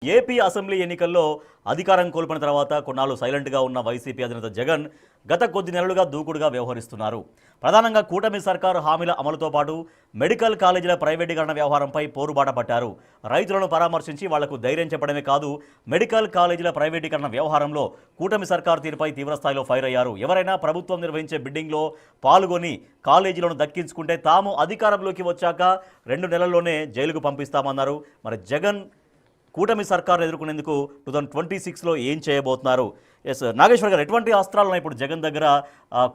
AP assembly ఎన్నికల్లో అధికారం కోల్పోయిన తర్వాత కొన్నాళ్ళు సైలెంట్గా ఉన్న వైసీపీ అధినేత జగన్ గత కొద్ది నెలలుగా దూకుడుగా వ్యవహరిస్తున్నారు. ప్రధానంగా కూటమి సర్కారు హామీల అమలుతో పాటు మెడికల్ కాలేజీల ప్రైవేటీకరణ వ్యవహారంపై పోరుబాట పట్టారు. రైతులను పరామర్శించి వాళ్లకు ధైర్యం చెప్పడమే కాదు, మెడికల్ కాలేజీల ప్రైవేటీకరణ వ్యవహారంలో కూటమి సర్కారు తీరుపై తీవ్రస్థాయిలో ఫైర్ అయ్యారు. ఎవరైనా ప్రభుత్వం నిర్వహించే బిడ్డింగ్లో పాల్గొని కాలేజీలను దక్కించుకుంటే తాము అధికారంలోకి వచ్చాక 2 నెలల్లోనే జైలుకు పంపిస్తామన్నారు. మరి జగన్ కూటమి సర్కారు ఎదుర్కొనేందుకు 2026లో ఏం చేయబోతున్నారు? ఎస్ నాగేశ్వర్ గారు, ఎటువంటి అస్త్రాలను ఇప్పుడు జగన్ దగ్గర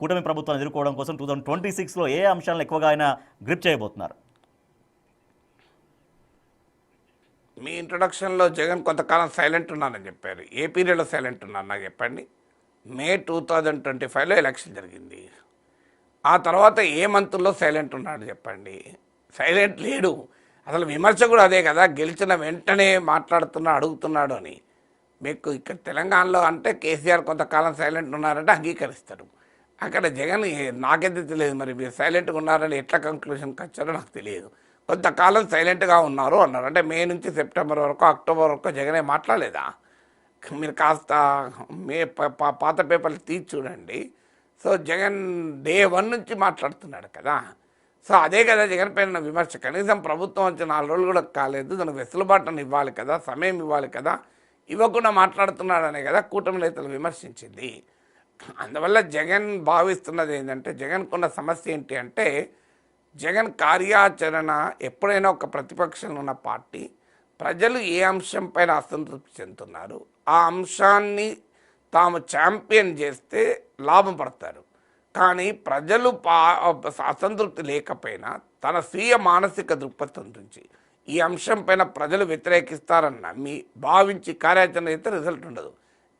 కూటమి ప్రభుత్వాన్ని ఎదుర్కోవడం కోసం 2026లో ఏ అంశాలను ఎక్కువగా ఆయన గ్రిప్ చేయబోతున్నారు? మీ ఇంట్రొడక్షన్లో జగన్ కొంతకాలం సైలెంట్ ఉన్నానని చెప్పారు. ఏ పీరియడ్లో సైలెంట్ ఉన్నారు నాకు చెప్పండి. మే 2025లో ఎలక్షన్ జరిగింది. ఆ తర్వాత ఏ మంత్లో సైలెంట్ ఉన్నాడు చెప్పండి. సైలెంట్ లేడు. అసలు విమర్శ కూడా అదే కదా, గెలిచిన వెంటనే అడుగుతున్నాడు అని. మీకు ఇక్కడ తెలంగాణలో అంటే కేసీఆర్ కొంతకాలం సైలెంట్ ఉన్నారంటే అంగీకరిస్తారు. అక్కడ జగన్ నాకైతే తెలియదు, మరి మీరు సైలెంట్గా ఉన్నారని ఎట్లా కంక్లూషన్కి వచ్చారో నాకు తెలియదు. కొంతకాలం సైలెంట్గా ఉన్నారు అన్నారు. అంటే మే నుంచి సెప్టెంబర్ వరకు, అక్టోబర్ వరకు జగనే మాట్లాడలేదా? మీరు కాస్త పాత పేపర్లు తీసి చూడండి. సో జగన్ డే 1 నుంచి మాట్లాడుతున్నాడు కదా. సో అదే కదా జగన్ పైన విమర్శ. కనీసం ప్రభుత్వం వచ్చి 4 రోజులు కూడా కాలేదు, దానికి వెసులుబాటును ఇవ్వాలి కదా, సమయం ఇవ్వాలి కదా, ఇవ్వకుండా మాట్లాడుతున్నాడనే కదా కూటమి నేతలు విమర్శించింది. అందువల్ల జగన్ భావిస్తున్నది ఏంటంటే, జగన్కున్న సమస్య ఏంటి అంటే, జగన్ కార్యాచరణ ఎప్పుడైనా ఒక ప్రతిపక్షంలో ఉన్న పార్టీ ప్రజలు ఏ అంశం పైన అసంతృప్తి చెందుతున్నారు, ఆ అంశాన్ని తాము ఛాంపియన్ చేస్తే లాభం పడతారు. కానీ ప్రజలు అసంతృప్తి లేకపోయినా తన స్వీయ మానసిక దృక్పథం నుంచి ఈ అంశం పైన ప్రజలు వ్యతిరేకిస్తారని నమ్మి భావించి కార్యాచరణ అయితే రిజల్ట్ ఉండదు.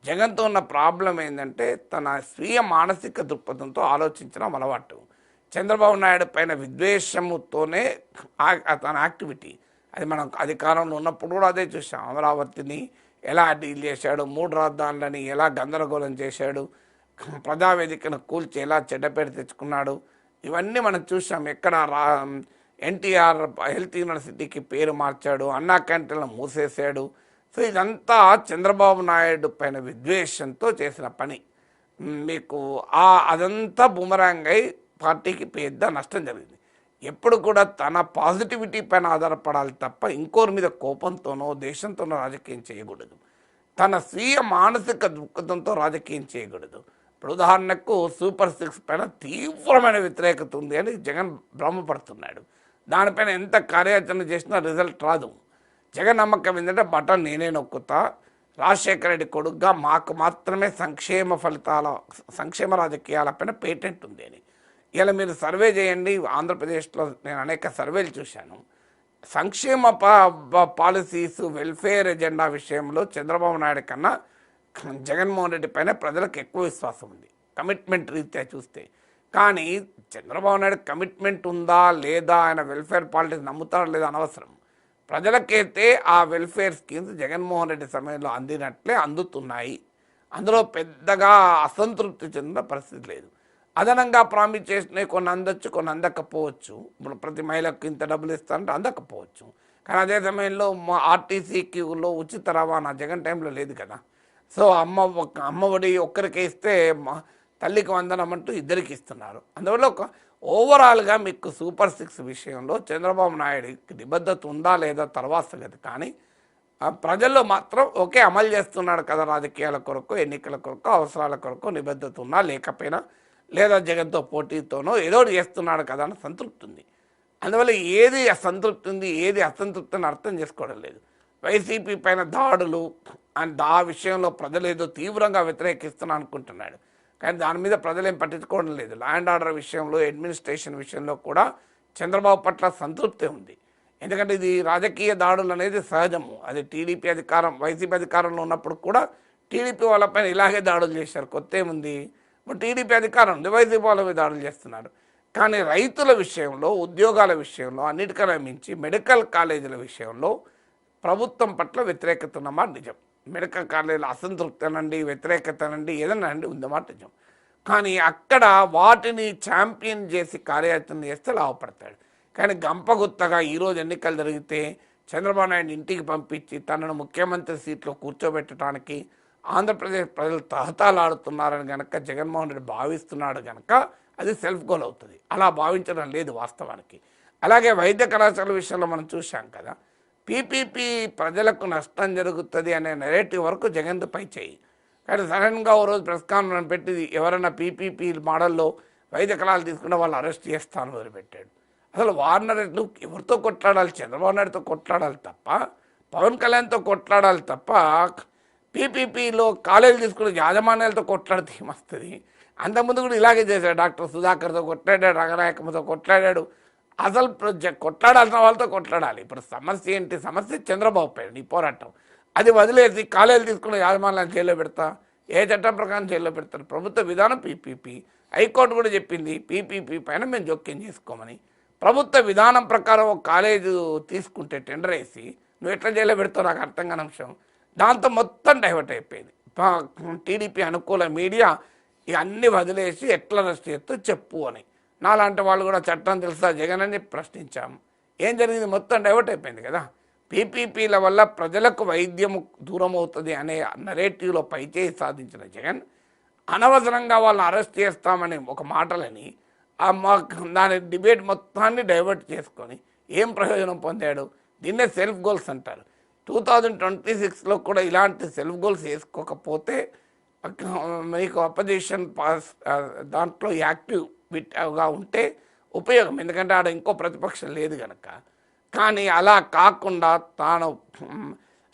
జగన్తో ఉన్న ప్రాబ్లం ఏంటంటే, తన స్వీయ మానసిక దృక్పథంతో ఆలోచించడం అలవాటు. చంద్రబాబు నాయుడు పైన విద్వేషముతోనే తన యాక్టివిటీ. అది మనం అధికారంలో ఉన్నప్పుడు కూడా అదే చూసాం. అమరావతిని ఎలా డీల్ చేశాడు, 3 రాజధానులని ఎలా గందరగోళం చేశాడు, ప్రజావేదికను కూల్చి ఎలా చెడ్డపేరు తెచ్చుకున్నాడు, ఇవన్నీ మనం చూసాం. ఎక్కడ ఎన్టీఆర్ హెల్త్ యూనివర్సిటీకి పేరు మార్చాడు, అన్నా క్యాంటీన్లను మూసేశాడు. సో ఇదంతా చంద్రబాబు నాయుడు పైన విద్వేషంతో చేసిన పని. మీకు అదంతా బూమరాంగ్ అయి పార్టీకి పెద్ద నష్టం జరిగింది. ఎప్పుడు కూడా తన పాజిటివిటీ పైన ఆధారపడాలి తప్ప ఇంకోరి మీద కోపంతోనో దేశంతోనో రాజకీయం చేయకూడదు. తన స్వీయ మానసిక దృక్పథంతో రాజకీయం చేయకూడదు. ఇప్పుడు ఉదాహరణకు సూపర్ 6 పైన తీవ్రమైన వ్యతిరేకత ఉంది అని జగన్ భ్రమపడుతున్నాడు. దానిపైన ఎంత కార్యాచరణ చేసినా రిజల్ట్ రాదు. జగన్ నమ్మకం ఏంటంటే, బటన్ నేనే నొక్కుతా, రాజశేఖర రెడ్డి కొడుకుగా మాకు మాత్రమే సంక్షేమ రాజకీయాలపైన పేటెంట్ ఉంది అని. ఇలా మీరు సర్వే చేయండి. ఆంధ్రప్రదేశ్లో నేను అనేక సర్వేలు చూశాను. సంక్షేమ పాలసీస్, వెల్ఫేర్ ఎజెండా విషయంలో చంద్రబాబు నాయుడు కన్నా జగన్మోహన్ రెడ్డి పైన ప్రజలకు ఎక్కువ విశ్వాసం ఉంది, కమిట్మెంట్ రీత్యా చూస్తే. కానీ చంద్రబాబు నాయుడు కమిట్మెంట్ ఉందా లేదా, ఆయన వెల్ఫేర్ పాలిటిక్స్ నమ్ముతారా లేదా అనవసరం. ప్రజలకైతే ఆ వెల్ఫేర్ స్కీమ్స్ జగన్మోహన్ రెడ్డి సమయంలో అందినట్లే అందుతున్నాయి. అందులో పెద్దగా అసంతృప్తి చెందిన పరిస్థితి లేదు. అదనంగా ప్రామిస్ చేసినవి కొన్ని అందొచ్చు, కొన్ని అందకపోవచ్చు. ఇప్పుడు ప్రతి మహిళకు ఇంత డబ్బులు ఇస్తారంటే అందకపోవచ్చు. కానీ అదే సమయంలో ఆర్టీసీలో ఉచిత రవాణా జగన్ టైంలో లేదు కదా. సో అమ్మఒడి ఒక్కరికి ఇస్తే తల్లికి వందనం అంటూ ఇద్దరికి ఇస్తున్నారు. అందువల్ల ఓవరాల్గా మీకు సూపర్ 6 విషయంలో చంద్రబాబు నాయుడికి నిబద్ధత ఉందా లేదా తర్వాత సంగతి. కానీ ప్రజల్లో మాత్రం ఒకే అమలు చేస్తున్నాడు కదా, రాజకీయాల కొరకు, ఎన్నికల కొరకు, అవసరాల కొరకు నిబద్ధత ఉన్నా లేకపోయినా, లేదా జగన్తో పోటీతోనో ఏదో చేస్తున్నాడు కదా అని సంతృప్తి ఉంది. అందువల్ల ఏది అసంతృప్తి ఉంది, ఏది అసంతృప్తి అని అర్థం చేసుకోవడం లేదు. వైసీపీ పైన దాడులు అండ్ ఆ విషయంలో ప్రజలు ఏదో తీవ్రంగా వ్యతిరేకిస్తున్నా అనుకుంటున్నాడు. కానీ దాని మీద ప్రజలు ఏం పట్టించుకోవడం లేదు. ల్యాండ్ ఆర్డర్ విషయంలో, అడ్మినిస్ట్రేషన్ విషయంలో కూడా చంద్రబాబు పట్ల సంతృప్తి ఉంది. ఎందుకంటే ఇది రాజకీయ దాడులు అనేది సహజము. అది వైసీపీ అధికారంలో ఉన్నప్పుడు కూడా టీడీపీ వాళ్ళపైన ఇలాగే దాడులు చేశారు. కొత్త ఏముంది? ఇప్పుడు టీడీపీ అధికారం ఉంది, వైసీపీ వాళ్ళ మీద దాడులు చేస్తున్నారు. కానీ రైతుల విషయంలో, ఉద్యోగాల విషయంలో, అన్నిటికన్నా మించి మెడికల్ కాలేజీల విషయంలో ప్రభుత్వం పట్ల వ్యతిరేకత ఉన్నమాట నిజం. మెడికల్ కాలేజీల అసంతృప్తి అనండి, వ్యతిరేకత అనండి, ఏదన్నా అండి ఉందన్నమాట నిజం. కానీ అక్కడ వాటిని ఛాంపియన్ చేసి కార్యాచరణ చేస్తే లాభపడతాడు. కానీ గంపగుత్తగా ఈరోజు ఎన్నికలు జరిగితే చంద్రబాబు నాయుడు ఇంటికి పంపించి తనను ముఖ్యమంత్రి సీట్లో కూర్చోబెట్టడానికి ఆంధ్రప్రదేశ్ ప్రజలు తహతాలాడుతున్నారని కనుక జగన్మోహన్ రెడ్డి భావిస్తున్నాడు కనుక అది సెల్ఫ్ గోల్ అవుతుంది. అలా భావించడం లేదు వాస్తవానికి. అలాగే వైద్య కళాశాల విషయంలో మనం చూసాం కదా, పీపీపీ ప్రజలకు నష్టం జరుగుతుంది అనే నెరేటివ్ వరకు జగన్ పై చేయి. కానీ సడన్గా ఓ రోజు ప్రెస్ కాన్ఫరెన్స్ పెట్టి ఎవరైనా పీపీపీ మోడల్లో వైద్య కళాలు తీసుకుంటే వాళ్ళు అరెస్ట్ చేస్తాను మొదలుపెట్టాడు. అసలు వార్నర్ ఎవరితో కొట్లాడాలి? చంద్రబాబు నాయుడుతో కొట్లాడాలి తప్ప, పవన్ కళ్యాణ్తో కొట్లాడాలి తప్ప, పీపీపీలో కాలేజీలు తీసుకున్న యాజమాన్యాలతో కొట్లాడితే ఏమొస్తుంది? అంతకుముందు కూడా ఇలాగే చేశాడు. డాక్టర్ సుధాకర్తో కొట్లాడాడు, రంగనాయకమ్మతో కొట్లాడాడు. అసలు కొట్లాడాల్సిన వాళ్ళతో కొట్లాడాలి. ఇప్పుడు సమస్య ఏంటి? సమస్య చంద్రబాబు పైన ఈ పోరాటం. అది వదిలేసి కాలేజీలు తీసుకున్న యాజమాన్యాలను జైల్లో పెడతా, ఏ చట్టం ప్రకారం జైల్లో పెడతారు? ప్రభుత్వ విధానం పీపీపీ. హైకోర్టు కూడా చెప్పింది పీపీపీ పైన మేము జోక్యం చేసుకోమని. ప్రభుత్వ విధానం ప్రకారం ఒక కాలేజీ తీసుకుంటే టెండర్ వేసి నువ్వు ఎట్లా జైల్లో పెడతావు? నాకు అర్థం కాని అంశం. దాంతో మొత్తం డైవర్ట్ అయిపోయింది. టీడీపీ అనుకూల మీడియా ఇక అన్నీ వదిలేసి ఎట్లా అరెస్ట్ చేస్తూ చెప్పు అని. నాలాంటి వాళ్ళు కూడా చట్టం తెలుసా జగన్ అని ప్రశ్నించాము. ఏం జరిగింది? మొత్తం డైవర్ట్ అయిపోయింది కదా. పీపీపీల వల్ల ప్రజలకు వైద్యం దూరం అవుతుంది అనే నరేటివ్లో పైచేయి సాధించిన జగన్ అనవసరంగా వాళ్ళని అరెస్ట్ చేస్తామని ఒక మాటలని దాని డిబేట్ మొత్తాన్ని డైవర్ట్ చేసుకొని ఏం ప్రయోజనం పొందాడు? దీన్నే సెల్ఫ్ గోల్స్ అంటారు. 2026లో కూడా ఇలాంటి సెల్ఫ్ గోల్స్ వేసుకోకపోతే మీకు అపోజిషన్ దాంట్లో యాక్టివ్గా ఉంటే ఉపయోగం. ఎందుకంటే ఆడ ఇంకో ప్రతిపక్షం లేదు కనుక. కానీ అలా కాకుండా తాను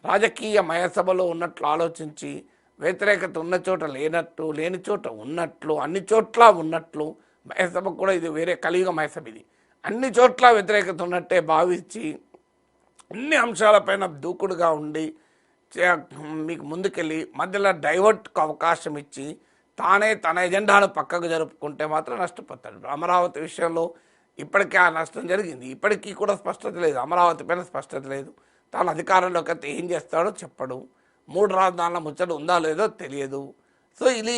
రాజకీయ మయసభలో ఉన్నట్లు ఆలోచించి వ్యతిరేకత ఉన్న చోట లేనట్టు, లేని చోట ఉన్నట్లు, అన్ని చోట్ల ఉన్నట్లు, మయసభ కూడా ఇది వేరే కలియుగ మయసభ, ఇది అన్ని చోట్ల వ్యతిరేకత ఉన్నట్టే భావించి అన్ని అంశాలపైన దూకుడుగా ఉండి మీకు ముందుకెళ్ళి మధ్యలో డైవర్ట్కు అవకాశం ఇచ్చి తానే తన ఎజెండాను పక్కకు జరుపుకుంటే మాత్రం నష్టపోతాడు. అమరావతి విషయంలో ఇప్పటికే ఆ నష్టం జరిగింది. ఇప్పటికీ కూడా స్పష్టత లేదు. అమరావతి పైన స్పష్టత లేదు. తాను అధికారంలోకి అయితే ఏం చేస్తాడో చెప్పడు. 3 రాజధానుల ముచ్చట ఉందా లేదో తెలియదు. సో ఇది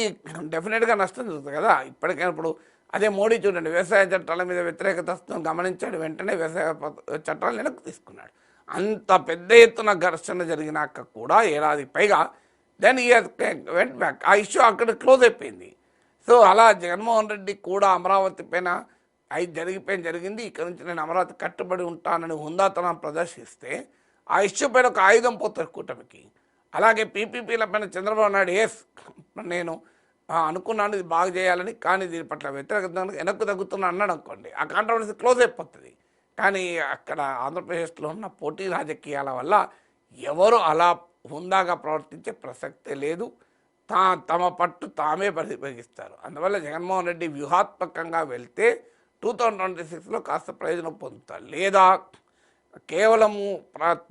డెఫినెట్గా నష్టం జరుగుతుంది కదా. ఇప్పటికైనా ఇప్పుడు అదే మోడీ చూడండి, వ్యవసాయ చట్టాల మీద వ్యతిరేకత వస్తుందని గమనించాడు, వెంటనే వ్యవసాయ చట్టాలు వెనక్కి తీసుకున్నాడు. అంత పెద్ద ఎత్తున ఘర్షణ జరిగినాక కూడా ఏడాది పైగా దెన్ వెంట్ బ్యాక్. ఆ ఇష్యూ అక్కడ క్లోజ్ అయిపోయింది. సో అలా జగన్మోహన్ రెడ్డి కూడా అమరావతి పైన జరిగింది, ఇక్కడ నుంచి నేను అమరావతి కట్టుబడి ఉంటానని హుందాతనం ప్రదర్శిస్తే ఆ ఇష్యూ పైన ఒక ఆయుధం పోతారు కూటమికి. అలాగే పీపీపీల పైన చంద్రబాబు నాయుడు నేను అనుకున్నాను ఇది బాగా చేయాలని, కానీ దీని పట్ల వ్యతిరేకత వెనక్కు తగ్గుతున్నా అన్నాడు అనుకోండి, ఆ కాంట్రవర్సీ క్లోజ్ అయిపోతుంది. కానీ అక్కడ ఆంధ్రప్రదేశ్లో ఉన్న పోటీ రాజకీయాల వల్ల ఎవరు అలా హుందాగా ప్రవర్తించే ప్రసక్తే లేదు. తమ పట్టు తామే పరిపగిస్తారు. అందువల్ల జగన్మోహన్ రెడ్డి వ్యూహాత్మకంగా వెళ్తే 2026లో కాస్త ప్రయోజనం పొందుతారు. లేదా కేవలము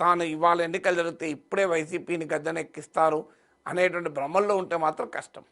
తాను ఇవాళ ఎన్నికలు జరిగితే ఇప్పుడే వైసీపీని గద్దెనెక్కిస్తారు అనేటువంటి భ్రమల్లో ఉంటే మాత్రం కష్టం.